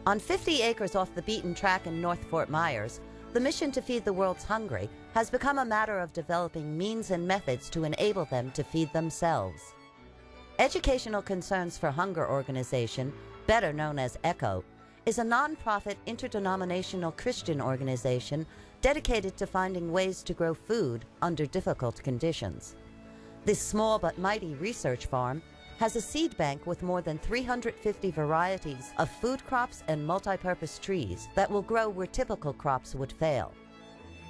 On 50 acres off the beaten track in North Fort Myers, the mission to feed the world's hungry has become a matter of developing means and methods to enable them to feed themselves. Educational Concerns for Hunger organization, better known as ECHO, is a nonprofit interdenominational Christian organization dedicated to finding ways to grow food under difficult conditions. This small but mighty research farm has a seed bank with more than 350 varieties of food crops and multi-purpose trees that will grow where typical crops would fail.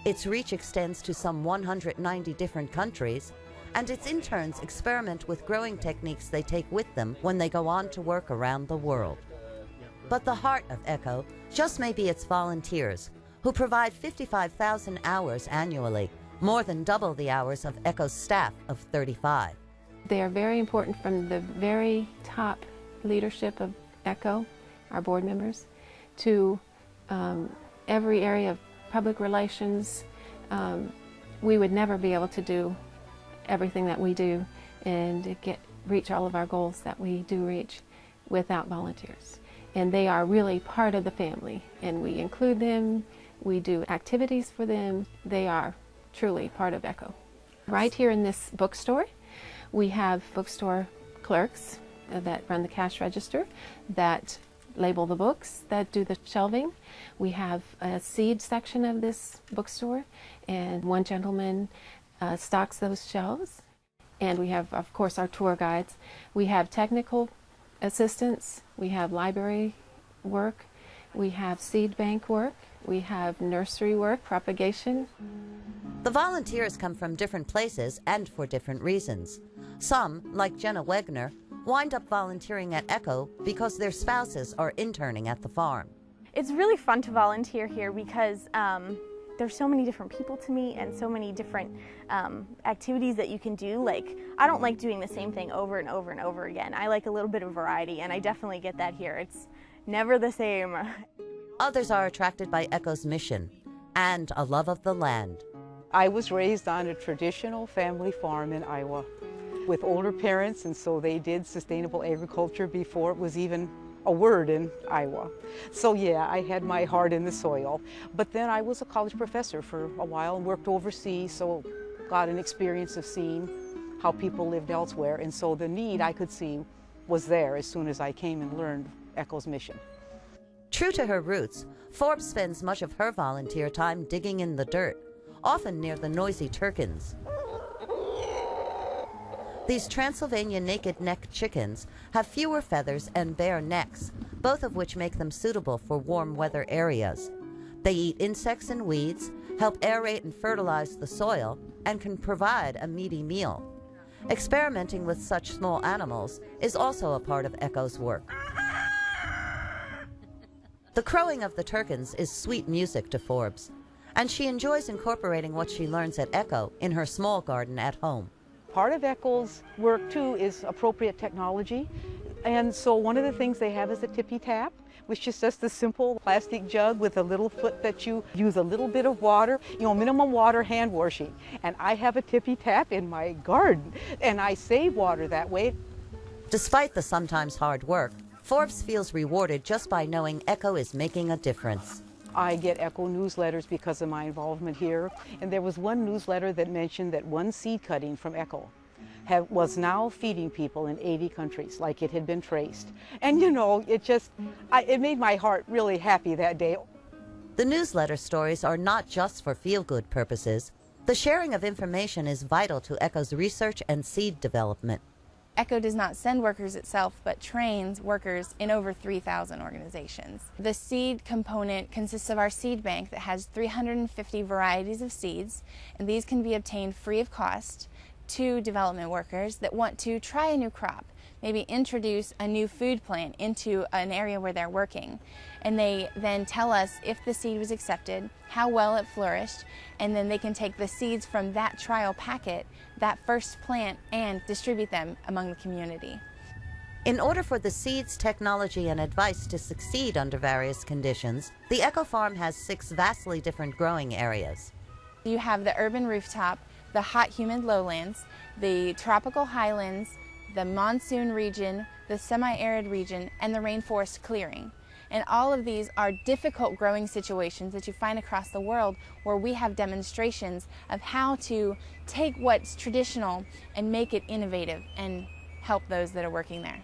Its reach extends to some 190 different countries, and its interns experiment with growing techniques they take with them when they go on to work around the world. But the heart of ECHO just may be its volunteers, who provide 55,000 hours annually, more than double the hours of ECHO's staff of 35. They are very important from the very top leadership of ECHO, our board members, to every area of public relations. We would never be able to do everything that we do and reach all of our goals that we do reach without volunteers. And they are really part of the family, and we include them, we do activities for them. They are truly part of ECHO. Right here in this bookstore, we have bookstore clerks that run the cash register, that label the books, that do the shelving. We have a seed section of this bookstore, and one gentleman stocks those shelves. And we have, of course, our tour guides. We have technical assistants, we have library work, we have seed bank work, we have nursery work, propagation. The volunteers come from different places and for different reasons. Some, like Jenna Wegner, wind up volunteering at ECHO because their spouses are interning at the farm. It's really fun to volunteer here because there's so many different people to meet and so many different activities that you can do. Like, I don't like doing the same thing over and over and over again. I like a little bit of variety, and I definitely get that here. It's never the same. Others are attracted by ECHO's mission and a love of the land. I was raised on a traditional family farm in Iowa with older parents, and so they did sustainable agriculture before it was even a word in Iowa. So yeah, I had my heart in the soil. But then I was a college professor for a while and worked overseas, so got an experience of seeing how people lived elsewhere. And so the need I could see was there as soon as I came and learned ECHO's mission. True to her roots, Forbes spends much of her volunteer time digging in the dirt, often near the noisy Turkins. These Transylvania naked-necked chickens have fewer feathers and bare necks, both of which make them suitable for warm weather areas. They eat insects and weeds, help aerate and fertilize the soil, and can provide a meaty meal. Experimenting with such small animals is also a part of ECHO's work. The crowing of the Turkins is sweet music to Forbes, and she enjoys incorporating what she learns at ECHO in her small garden at home. Part of ECHO's work too is appropriate technology, and so one of the things they have is a tippy tap, which is just a simple plastic jug with a little foot that you use a little bit of water, minimum water hand washing. And I have a tippy tap in my garden, and I save water that way. Despite the sometimes hard work, Forbes feels rewarded just by knowing ECHO is making a difference. I get ECHO newsletters because of my involvement here, and there was one newsletter that mentioned that one seed cutting from ECHO was now feeding people in 80 countries, like it had been traced. And it made my heart really happy that day. The newsletter stories are not just for feel-good purposes. The sharing of information is vital to ECHO's research and seed development. ECHO does not send workers itself, but trains workers in over 3,000 organizations. The seed component consists of our seed bank that has 350 varieties of seeds, and these can be obtained free of cost to development workers that want to try a new crop, maybe introduce a new food plant into an area where they're working. And they then tell us if the seed was accepted, how well it flourished, and then they can take the seeds from that trial packet, that first plant, and distribute them among the community. In order for the seeds, technology, and advice to succeed under various conditions, the ECHO Farm has 6 vastly different growing areas. You have the urban rooftop, the hot humid lowlands, the tropical highlands, the monsoon region, the semi-arid region, and the rainforest clearing. And all of these are difficult growing situations that you find across the world where we have demonstrations of how to take what's traditional and make it innovative and help those that are working there.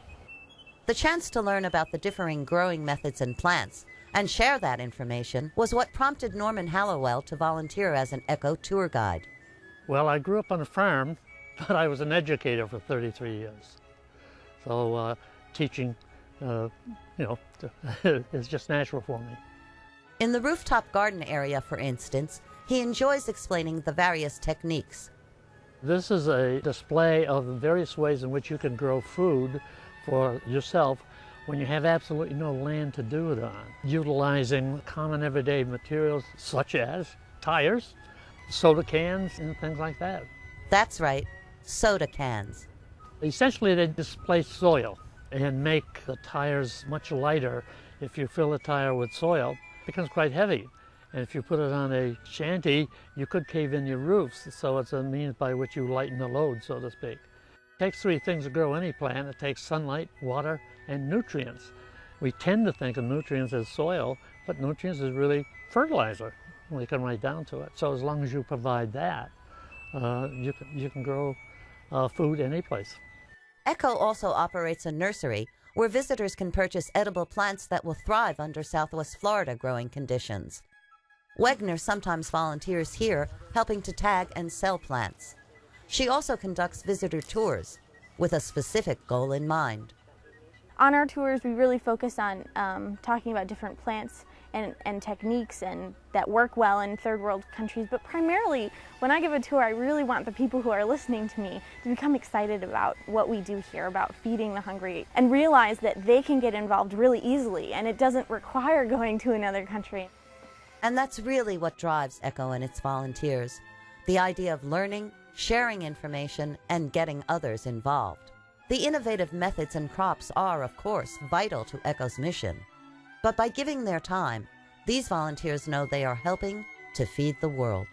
The chance to learn about the differing growing methods and plants and share that information was what prompted Norman Hallowell to volunteer as an eco tour guide. Well, I grew up on a farm, but I was an educator for 33 years. So teaching, is just natural for me. In the rooftop garden area, for instance, he enjoys explaining the various techniques. This is a display of the various ways in which you can grow food for yourself when you have absolutely no land to do it on, utilizing common everyday materials such as tires, soda cans, and things like that. That's right, soda cans. Essentially, they displace soil and make the tires much lighter. If you fill a tire with soil, it becomes quite heavy. And if you put it on a shanty, you could cave in your roofs. So it's a means by which you lighten the load, so to speak. It takes three things to grow any plant. It takes sunlight, water, and nutrients. We tend to think of nutrients as soil, but nutrients is really fertilizer when we come right down to it. So as long as you provide that, you can grow food any place. ECHO also operates a nursery where visitors can purchase edible plants that will thrive under Southwest Florida growing conditions. Wegner sometimes volunteers here, helping to tag and sell plants. She also conducts visitor tours with a specific goal in mind. On our tours, we really focus on talking about different plants and techniques and that work well in third world countries, but primarily when I give a tour, I really want the people who are listening to me to become excited about what we do here, about feeding the hungry, and realize that they can get involved really easily and it doesn't require going to another country. And that's really what drives ECHO and its volunteers, the idea of learning, sharing information, and getting others involved. The innovative methods and crops are, of course, vital to ECHO's mission. But by giving their time, these volunteers know they are helping to feed the world.